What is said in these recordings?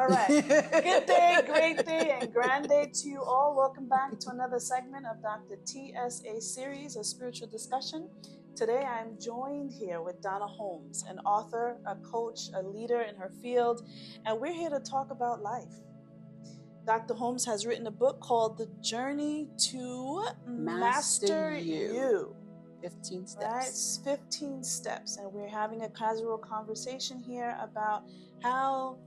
All right. Good day, great day, and grand day to you all. Welcome back to another segment of Dr. TSA series, a spiritual discussion. Today I'm joined here with Donna Holmes, an author, a coach, a leader in her field, and we're here to talk about life. Dr. Holmes has written a book called The Journey to Master You. 15 steps. Right? It's 15 steps. And we're having a casual conversation here about how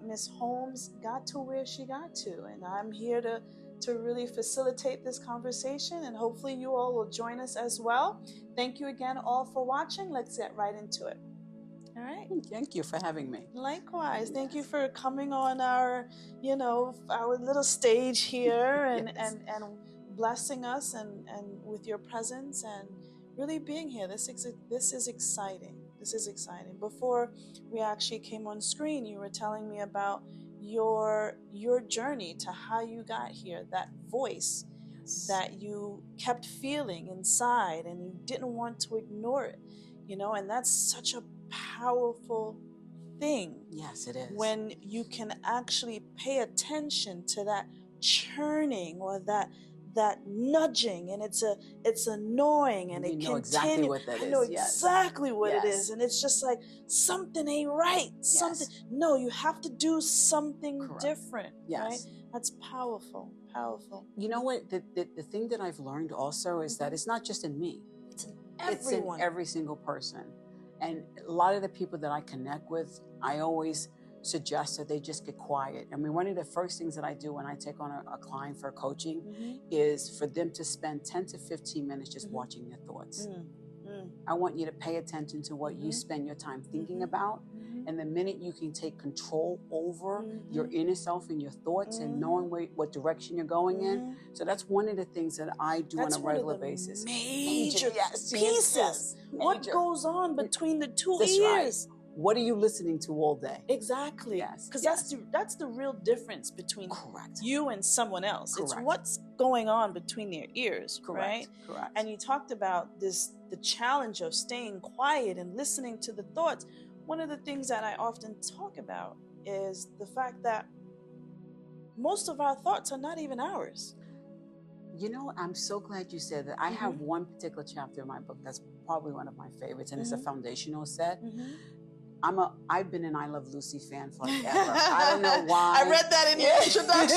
Miss Holmes got to where she got to. And I'm here to really facilitate this conversation. And hopefully you all will join us as well. Thank you again all for watching. Let's get right into it. All right. Thank you for having me. Likewise. Thank you for coming on our little stage here and blessing us and with your presence and really being here. This is exciting. This is exciting. Before we actually came on screen, you were telling me about your journey to how you got here, that voice that you kept feeling inside and you didn't want to ignore it, and that's such a powerful thing. Yes, it is. When you can actually pay attention to that churning or that nudging, and it's annoying, and it know exactly what that is. I know exactly what it is, and it's just like something ain't right. Something. No, you have to do something different. Yes. Right? That's powerful. Powerful. You know what? The thing that I've learned also is that it's not just in me. It's in everyone. It's in every single person. And a lot of the people that I connect with, I always suggest that they just get quiet. I mean, one of the first things that I do when I take on a client for coaching is for them to spend 10 to 15 minutes just watching their thoughts. I want you to pay attention to what you spend your time thinking about. And the minute you can take control over your inner self and your thoughts and knowing what direction you're going in. So that's one of the things that I do on a regular basis. Major pieces. Yes. What goes on between the two That's ears? Right. What are you listening to all day? Exactly. Yes. Because that's the real difference between you and someone else. Correct. It's what's going on between their ears, right? Correct. And you talked about the challenge of staying quiet and listening to the thoughts. One of the things that I often talk about is the fact that most of our thoughts are not even ours. I'm so glad you said that. I have one particular chapter in my book that's probably one of my favorites, and it's a foundational set. I've been an I Love Lucy fan forever. I don't know why. I read that in your introduction.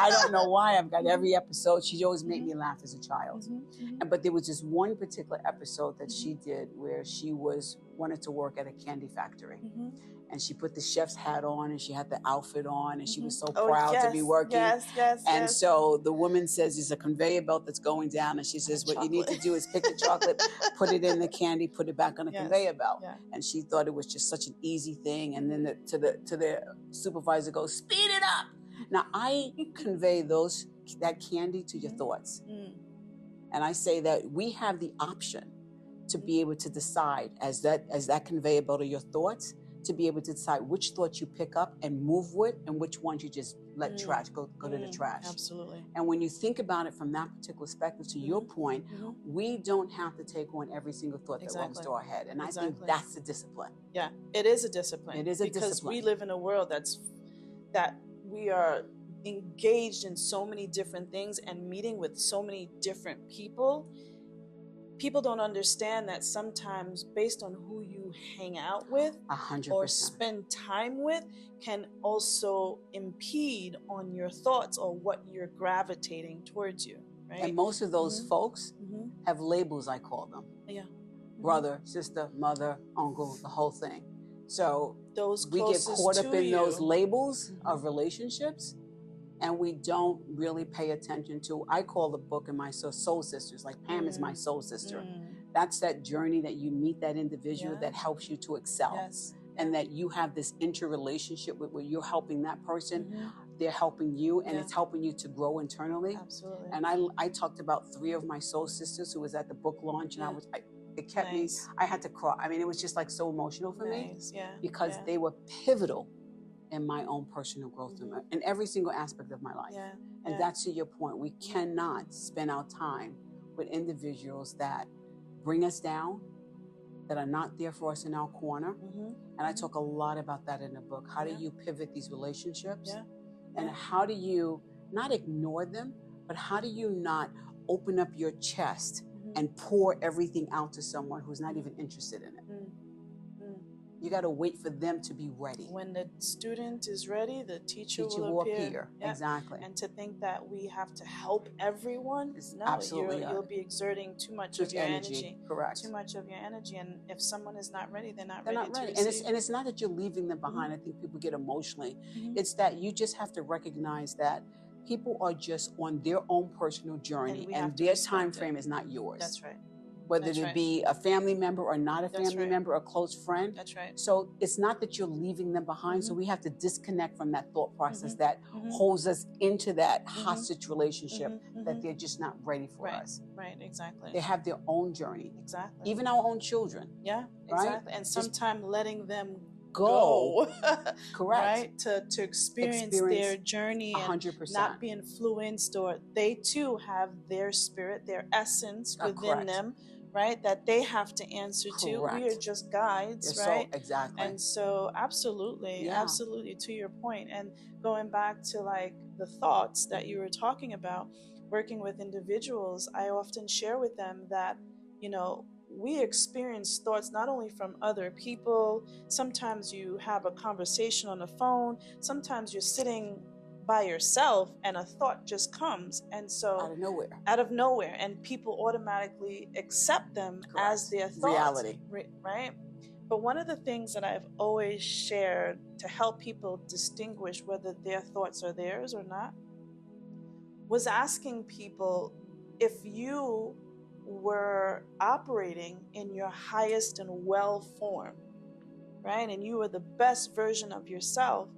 I don't know why. I've got every episode. She always made me laugh as a child. But there was just one particular episode that she did where she wanted to work at a candy factory. And she put the chef's hat on and she had the outfit on and she was so proud to be working. And so the woman says there's a conveyor belt that's going down and she says, what you need to do is pick the chocolate, put it in the candy, put it back on the conveyor belt. And she thought it was just such an easy thing. And then to the supervisor goes, speed it up. Now I convey that candy to your thoughts. And I say that we have the option to be able to decide as that conveyor belt of your thoughts, to be able to decide which thoughts you pick up and move with and which ones you just let trash go to the trash. Absolutely. And when you think about it from that particular perspective, to your point, we don't have to take on every single thought that runs through our head. And I think that's a discipline. Yeah, it is a discipline. It is a discipline. Because we live in a world that we are engaged in so many different things and meeting with so many different people. People don't understand that sometimes based on who you hang out with 100%. or spend time with can also impede on your thoughts or what you're gravitating towards you, right? And most of those folks have labels, I call them. Yeah. Brother, sister, mother, uncle, the whole thing. So we get closest caught up to in you. those labels of relationships. And we don't really pay attention to, I call the book and my soul sisters, like Pam is my soul sister. That's that journey that you meet that individual that helps you to excel. And that you have this interrelationship with where you're helping that person, they're helping you, and it's helping you to grow internally. Absolutely. And I talked about 3 of my soul sisters who was at the book launch, and it kept me, I had to cry. I mean, it was just like so emotional for me because they were pivotal in my own personal growth in every single aspect of my life. And that's to your point. We cannot spend our time with individuals that bring us down that are not there for us in our corner. And I talk a lot about that in the book. How do you pivot these relationships? And how do you not ignore them, but how do you not open up your chest and pour everything out to someone who's not even interested in it? You got to wait for them to be ready. When the student is ready, the teacher will appear. Exactly. And to think that we have to help everyone, no, absolutely you'll be exerting too much of your energy. Correct. Too much of your energy. And if someone is not ready, they're not ready. To receive. And it's not that you're leaving them behind. I think people get emotionally. It's that you just have to recognize that people are just on their own personal journey, and their time frame is not yours. That's right. Whether it be a family member or not a family member, a close friend. That's right. So it's not that you're leaving them behind. So we have to disconnect from that thought process that holds us into that hostage relationship that they're just not ready for us. Right, exactly. They have their own journey. Exactly. Even our own children. Yeah, exactly. And sometimes letting them go. Correct. Right? To experience their journey 100%. And not be influenced, or they too have their spirit, their essence within them. Right, that they have to answer to. We are just guides, right? Exactly. And so, absolutely, to your point. And going back to like the thoughts that you were talking about, working with individuals, I often share with them that, you know, we experience thoughts not only from other people. Sometimes you have a conversation on the phone. Sometimes you're sitting by yourself and a thought just comes, and so out of nowhere, and people automatically accept them as their thoughts. Reality. Right? But one of the things that I've always shared to help people distinguish whether their thoughts are theirs or not was asking people, if you were operating in your highest and well form, right, and you were the best version of yourself,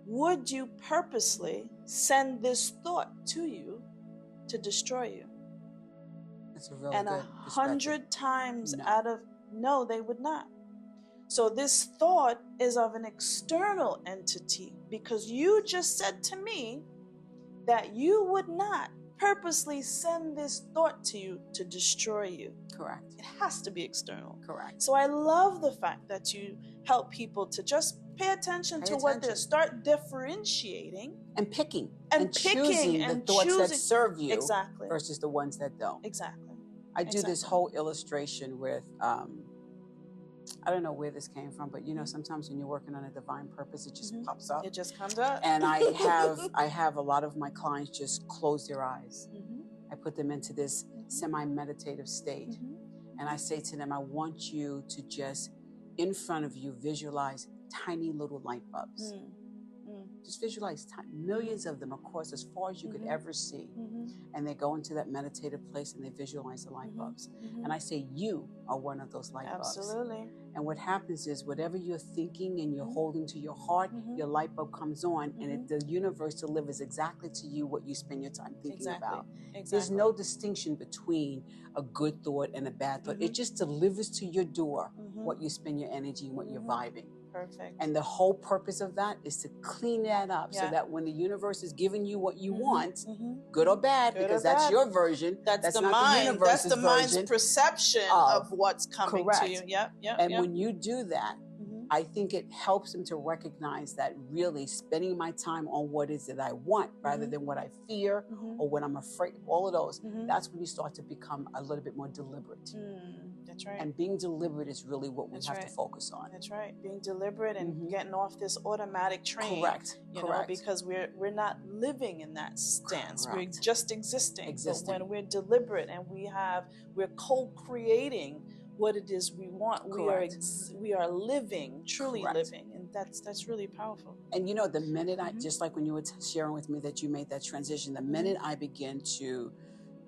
would you purposely send this thought to you to destroy you? That's a really and good 100 times out of no, they would not. So this thought is of an external entity, because you just said to me that you would not purposely send this thought to you to destroy you. Correct. It has to be external. Correct. So I love the fact that you help people to just pay attention to what they start differentiating and picking and choosing the thoughts that serve you versus the ones that don't. Exactly. I do this whole illustration with I don't know where this came from, but you know, sometimes when you're working on a divine purpose, it just pops up. It just comes up. And I have a lot of my clients just close their eyes. I put them into this semi-meditative state. And I say to them, I want you to just, in front of you, visualize tiny little light bulbs. Just visualize millions of them across as far as you could ever see. And they go into that meditative place and they visualize the light bulbs. And I say, you are one of those light bulbs. Absolutely. And what happens is, whatever you're thinking and you're holding to your heart, your light bulb comes on, and the universe delivers exactly to you what you spend your time thinking about. There's no distinction between a good thought and a bad thought. It just delivers to your door what you spend your energy and what you're vibing. Perfect. And the whole purpose of that is to clean that up so that when the universe is giving you what you want, good or bad, because that's your version. That's the not mind. The universe's that's the mind's version perception of what's coming to you. Yep. And when you do that, I think it helps them to recognize that really spending my time on what is it I want rather than what I fear or what I'm afraid, all of those, that's when you start to become a little bit more deliberate. That's right. And being deliberate is really what we have to focus on. That's right. Being deliberate and getting off this automatic train. Correct. You know, because we're not living in that stance. We're just existing. But when we're deliberate and we're co-creating what it is we want, we are living, truly living, and that's really powerful. And you know, the minute I, just like when you were sharing with me that you made that transition, the minute I begin to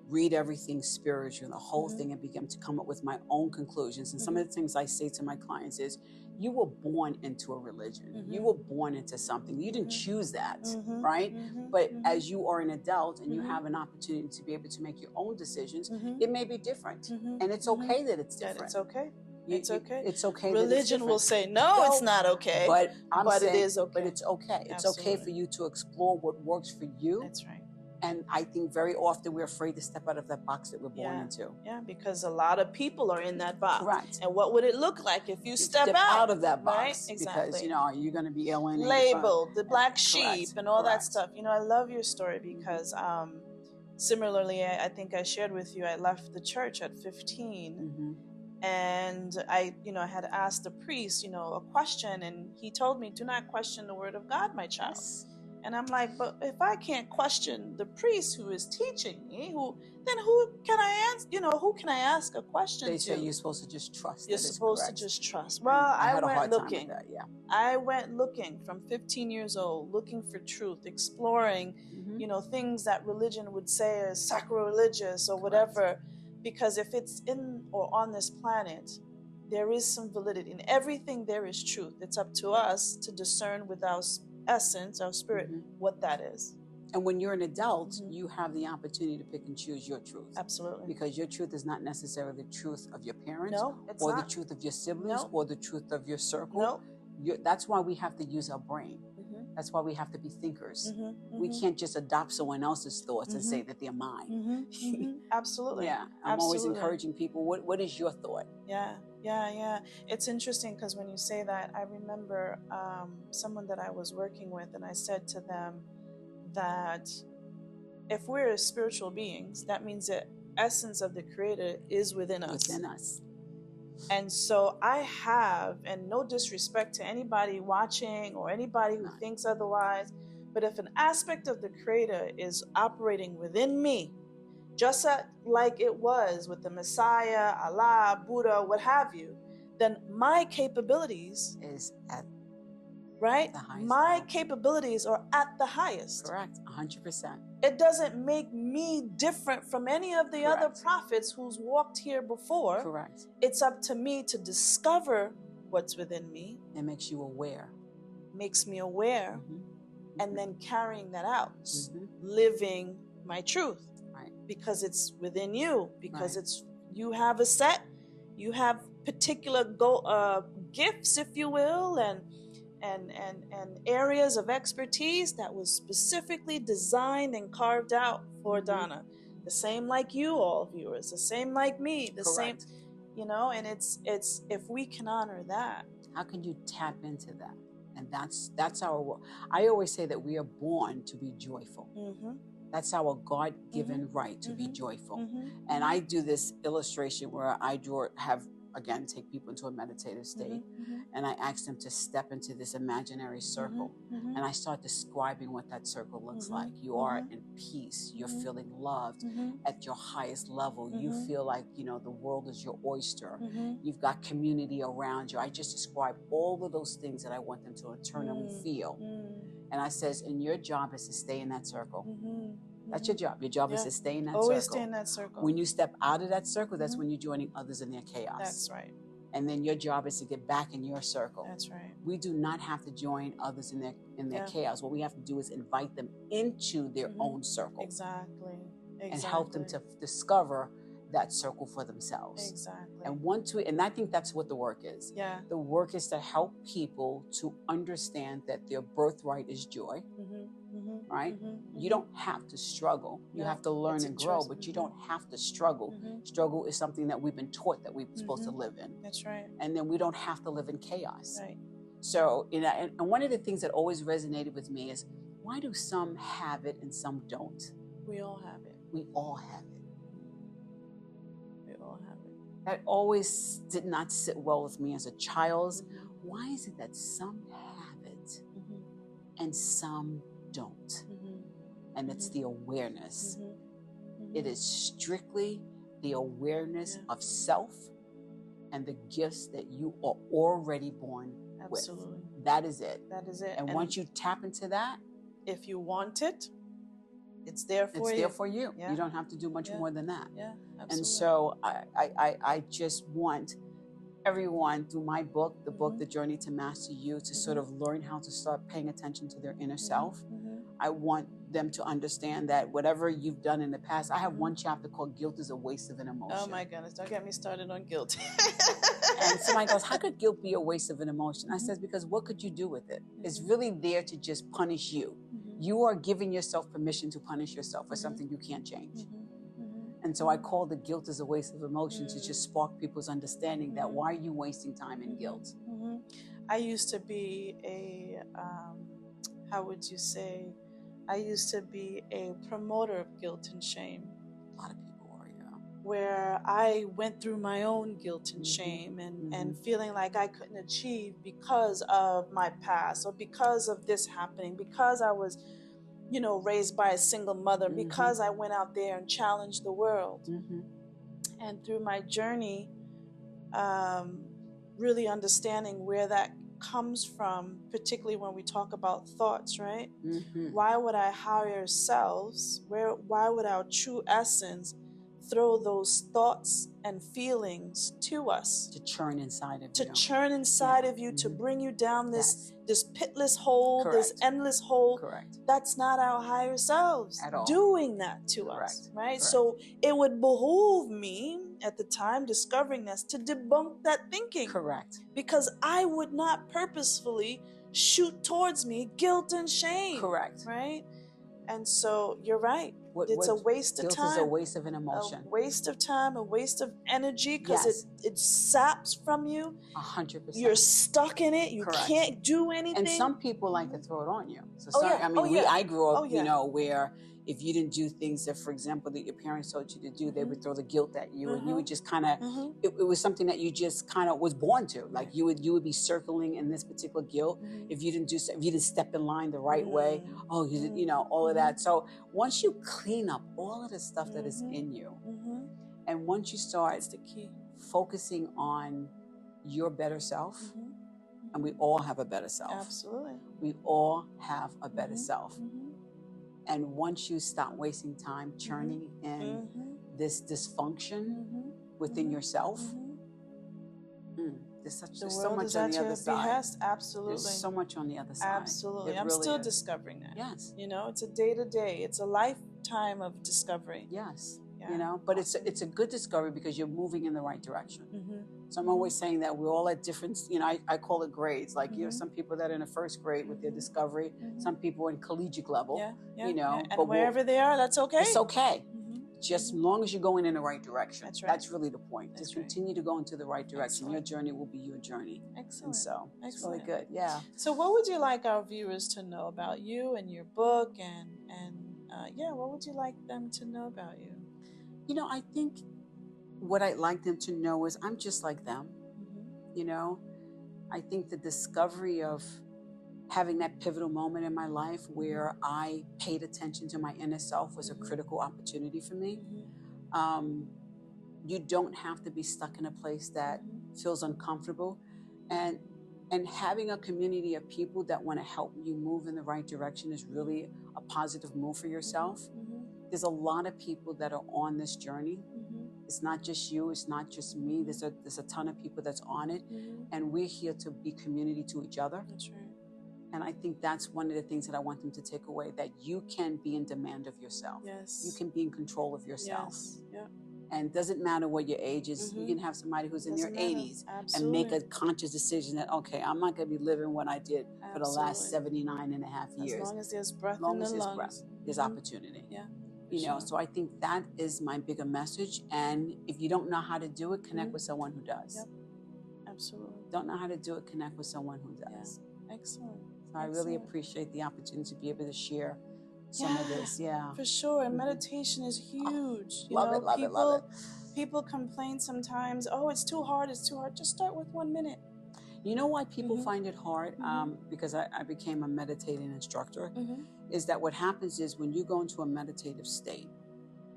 read everything spiritual, the whole thing, and begin to come up with my own conclusions. And some of the things I say to my clients is, you were born into a religion. You were born into something. You didn't choose that, right? But as you are an adult and you have an opportunity to be able to make your own decisions, it may be different. And it's okay that it's different. It's okay. It's okay. It's okay. Religion will say, no, it's not okay. But it is okay. But it's okay. It's okay for you to explore what works for you. That's right. And I think very often we're afraid to step out of that box that we're born into. Yeah, because a lot of people are in that box. Correct. And what would it look like if you step out of that box? Right? Exactly. Because, you're going to be alienated. Labeled, the black sheep, Correct. and all that Correct. stuff. I love your story because similarly, I think I shared with you, I left the church at 15. And I had asked the priest, a question, and he told me, do not question the word of God, my child. Yes. And I'm like, but if I can't question the priest who is teaching me, who can I ask? Who can I ask a question to? They say you're supposed to just trust. You're supposed to just trust. Well, I had a went hard looking. Time with that, yeah. I went looking from 15 years old, looking for truth, exploring, things that religion would say are sacrilegious or whatever. Because if it's in or on this planet, there is some validity. In everything there is truth. It's up to us to discern with our essence, our spirit, what that is. And when you're an adult, you have the opportunity to pick and choose your truth. Absolutely. Because your truth is not necessarily the truth of your parents, no, it's or not. The truth of your siblings, No. or the truth of your circle. No. That's why we have to use our brain. That's why we have to be thinkers. We can't just adopt someone else's thoughts and say that they're mine. Absolutely. Yeah. I'm always encouraging people, what is your thought? Yeah. It's interesting because when you say that, I remember someone that I was working with, and I said to them that if we're spiritual beings, that means the essence of the Creator is within us. Within us. And so I have, and no disrespect to anybody watching or anybody who thinks otherwise, but if an aspect of the Creator is operating within me, just like it was with the Messiah, Allah, Buddha, what have you, then my capabilities is at right? The highest My level. Capabilities are at the highest. Correct, 100%. It doesn't make me different from any of the other prophets who's walked here before. Correct. It's up to me to discover what's within me. It makes you aware. Makes me aware. And then carrying that out. Living my truth. Right. Because it's within you. Because it's, you have a set, you have particular gifts, if you will, and areas of expertise that was specifically designed and carved out for Donna. The same like you all viewers, the same like me, the same, and it's if we can honor that. How can you tap into that? And that's our, I always say that we are born to be joyful. That's our God-given right to be joyful. And I do this illustration where I take people into a meditative state, and I ask them to step into this imaginary circle, and I start describing what that circle looks like. You are in peace. You're feeling loved at your highest level. You feel like, the world is your oyster. You've got community around you. I just describe all of those things that I want them to internally feel. And I says, and your job is to stay in that circle. That's your job. Your job is to stay in that circle. Always stay in that circle. When you step out of that circle, that's when you're joining others in their chaos. That's right. And then your job is to get back in your circle. That's right. We do not have to join others in their chaos. What we have to do is invite them into their own circle. Exactly. And help them to discover that circle for themselves. Exactly. And I think that's what the work is. Yeah. The work is to help people to understand that their birthright is joy. Right? You don't have to struggle. You have to learn and grow, but you don't have to struggle. Struggle is something that we've been taught that we're supposed to live in. That's right. And then we don't have to live in chaos. Right. So, and one of the things that always resonated with me is, why do some have it and some don't? We all have it. We all have it. We all have it. That always did not sit well with me as a child. Why is it that some have it and some don't? And it's the awareness. It is strictly the awareness of self and the gifts that you are already born with. That is it. That is it. And once you tap into that, if you want it, it's there for you. It's there for you. Yeah. You don't have to do much more than that. Yeah, absolutely. And so I just want everyone through my book, the book, The Journey to Master You, to sort of learn how to start paying attention to their inner self. I want them to understand that whatever you've done in the past, I have one chapter called Guilt is a Waste of an Emotion. Oh my goodness, don't get me started on guilt. And somebody goes, how could guilt be a waste of an emotion? I says, because what could you do with it? It's really there to just punish you. You are giving yourself permission to punish yourself for something you can't change. And so I call the guilt as a waste of emotion to just spark people's understanding that why are you wasting time in guilt? I used to be a, how would you say, I used to be a promoter of guilt and shame. A lot of people are, yeah. Where I went through my own guilt and shame and feeling like I couldn't achieve because of my past or because of this happening, because I was, you know, raised by a single mother, because I went out there and challenged the world. And through my journey, really understanding where that comes from, particularly when we talk about thoughts, right? Why would our higher selves, why would our true essence throw those thoughts and feelings to us? To churn inside of you. To churn inside of you, to bring you down this pitless hole, this endless hole. That's not our higher selves at all doing that to us, right? So it would behoove me at the time discovering this to debunk that thinking. Because I would not purposefully shoot towards me guilt and shame. Right? And so you're right. It's a waste of time. Guilt is a waste of an emotion. A waste of time, a waste of energy, because it saps from you. 100%. You're stuck in it. You can't do anything. And some people like to throw it on you. So I grew up, you know, where if you didn't do things that, for example, that your parents told you to do, they would throw the guilt at you, and you would just kind of, it was something that you just kind of was born to. Like you would be circling in this particular guilt if you didn't step in line the right way. Oh, you know, all of that. So once you clean up all of the stuff that is in you, and once you start focusing on your better self, and we all have a better self. Absolutely. We all have a better self. And once you stop wasting time churning in this dysfunction within yourself, there's so much on the other side. Absolutely. There's so much on the other side. Absolutely. I'm still discovering that. Yes. You know, it's a day-to-day. It's a lifetime of discovery. Yes. You know, but it's a good discovery because you're moving in the right direction. So I'm always saying that we're all at different, you know, I call it grades. Like, you know, some people that are in the first grade with their discovery, some people in collegiate level, you know. And but wherever they are, that's okay. It's okay. Just as long as you're going in the right direction. That's really the point. Just continue to go into the right direction. Your journey will be your journey. Excellent. And so it's really good. Yeah. So what would you like our viewers to know about you and your book and what would you like them to know about you? You know, I think what I'd like them to know is I'm just like them. You know, I think the discovery of having that pivotal moment in my life where I paid attention to my inner self was a critical opportunity for me. You don't have to be stuck in a place that feels uncomfortable. And having a community of people that want to help you move in the right direction is really a positive move for yourself. There's a lot of people that are on this journey. It's not just you, it's not just me. There's a ton of people that's on it. And we're here to be community to each other. That's right. And I think that's one of the things that I want them to take away, that you can be in demand of yourself. Yes. You can be in control of yourself. Yes. Yeah. And it doesn't matter what your age is. You can have somebody who's in their 80s and make a conscious decision that, okay, I'm not going to be living what I did for the last 79 and a half years. As long as there's breath in the lungs. Breath, there's opportunity. Yeah. You know, so I think that is my bigger message. And if you don't know how to do it, connect with someone who does. Yep. Absolutely. Don't know how to do it, connect with someone who does. Yeah. Excellent. So I really appreciate the opportunity to be able to share some of this. Yeah. For sure. And meditation is huge. Love it. People complain sometimes, oh, it's too hard. Just start with 1 minute. You know why people find it hard? Because I became a meditating instructor, is that what happens is when you go into a meditative state,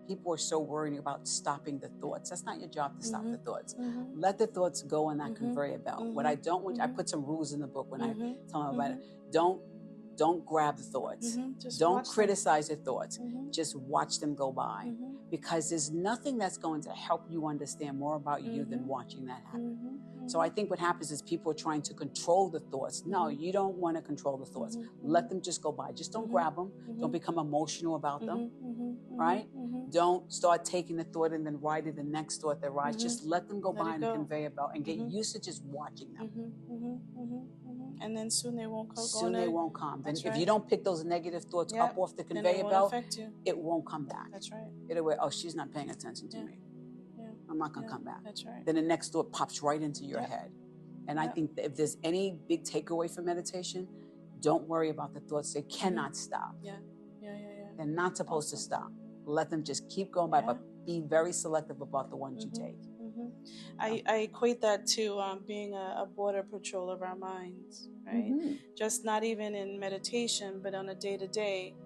people are so worried about stopping the thoughts. That's not your job to stop the thoughts. Let the thoughts go on that conveyor belt. What I don't want, I put some rules in the book when I tell them about it. Don't Don't grab the thoughts. Just Don't watch criticize your thoughts. them. Just watch them go by. Because there's nothing that's going to help you understand more about you than watching that happen. So I think what happens is people are trying to control the thoughts. No, you don't want to control the thoughts. Let them just go by. Just don't grab them. Don't become emotional about them, right? Don't start taking the thought and then writing the next thought that rides. Just let them go by and convey about and get used to just watching them. And then soon they won't come. Soon they won't come. Then if you don't pick those negative thoughts up off the then conveyor belt, it won't come back. That's right. It'll be, oh, she's not paying attention to me. I'm not going to come back. That's right. Then the next thought pops right into your head. And I think that if there's any big takeaway from meditation, don't worry about the thoughts. They cannot stop. They're not supposed to stop. Let them just keep going by, but be very selective about the ones you take. I equate that to being a border patrol of our minds, right? Just not even in meditation, but on a day-to-day,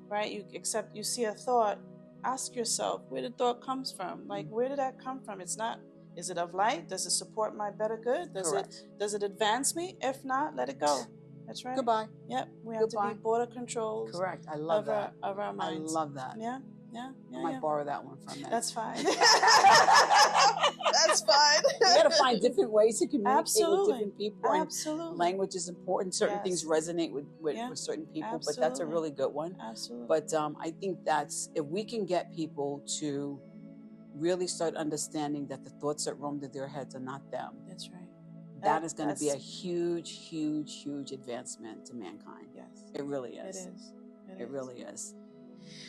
right? You see a thought, ask yourself where the thought comes from. Like, where did that come from? It's not, is it of light? Does it support my better good? Does it advance me? If not, let it go. That's right. Goodbye. Yep. We have to be border controls. Correct. I love that. Of our minds. I love that. Yeah. I might borrow that one from that. That's fine. That's fine. You got to find different ways to communicate with different people. Absolutely. And language is important. Certain things resonate with certain people, but that's a really good one. Absolutely. But I think that's, if we can get people to really start understanding that the thoughts that roam through their heads are not them. That's right. That is going to be a huge, huge, huge advancement to mankind. Yes. It really is. It is. It really is.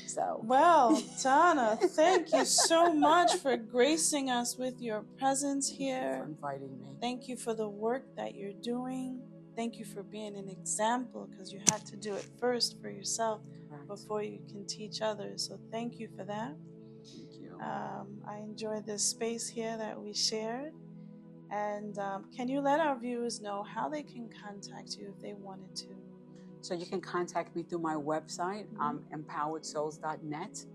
So. Well, Donna, thank you so much for gracing us with your presence here. Thank you for inviting me. Thank you for the work that you're doing. Thank you for being an example, because you had to do it first for yourself before you can teach others. So thank you for that. Thank you. I enjoyed this space here that we shared. And can you let our viewers know how they can contact you if they wanted to? So you can contact me through my website, empoweredsouls.net,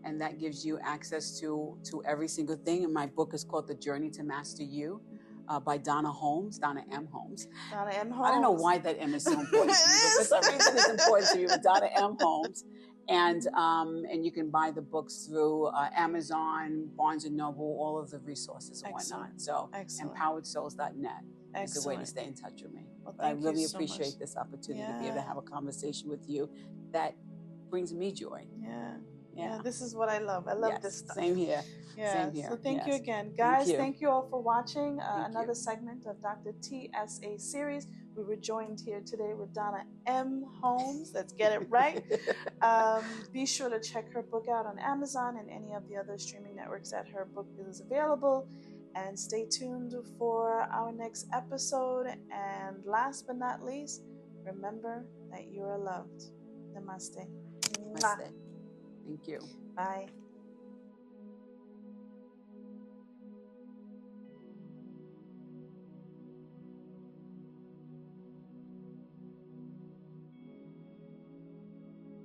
and that gives you access to every single thing. And my book is called The Journey to Master You by Donna M. Holmes. Donna M. Holmes. I don't know why that M is so important to me, but for some reason it's important to me, but Donna M. Holmes. And you can buy the books through Amazon, Barnes & Noble, all of the resources and whatnot. So empoweredsouls.net is the way to stay in touch with me. Well, I really appreciate this opportunity to be able to have a conversation with you that brings me joy. Yeah, this is what I love. I love this stuff. Same here. Yeah. Same here. So thank you again. Guys, thank you all for watching another segment of Dr. TSA series. We were joined here today with Donna M. Holmes. Let's get it right. Be sure to check her book out on Amazon and any of the other streaming networks that her book is available. And stay tuned for our next episode. And last but not least, remember that you are loved. Namaste. Namaste. Thank you. Bye.